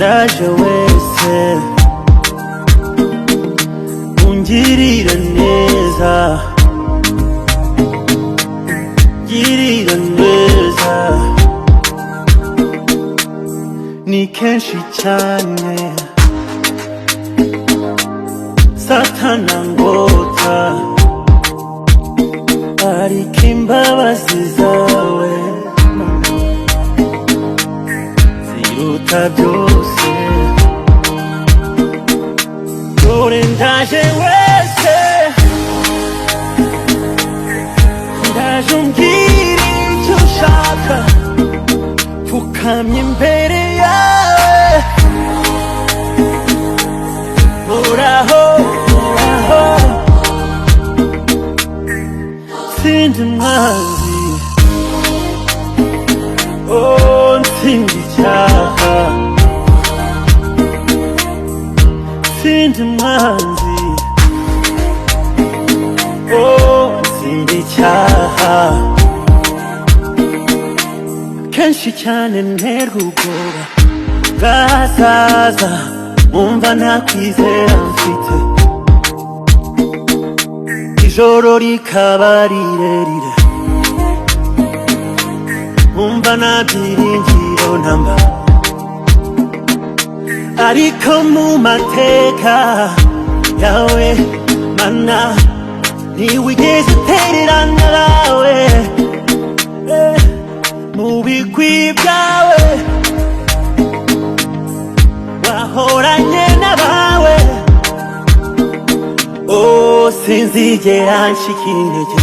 ndaje wese ungirira neza, girira neza. Ni kenshi cyane satana ngota, ariko imbabazi zawe ziruta byose. Dore ndaje wese, ndaje umbwira icyo ushaka, pfukamye imbere yawe. Uraho, uraho, ntsinda umwanzi, oh ntsinda icyaha, ntsinda umwanzi, oh ntsinda icyaha. Kenshi cyane nterwa ubwoba bwazaza, umva nta kwizera mfite, ijoro rikaba rirerire, umva nta byiringiro namba. Ariko mu mateka yawe mana, ntiwigeze utererana nawe, mu bigwi byawe wahoranye n'abawe. Oh sinzigera nshika intege,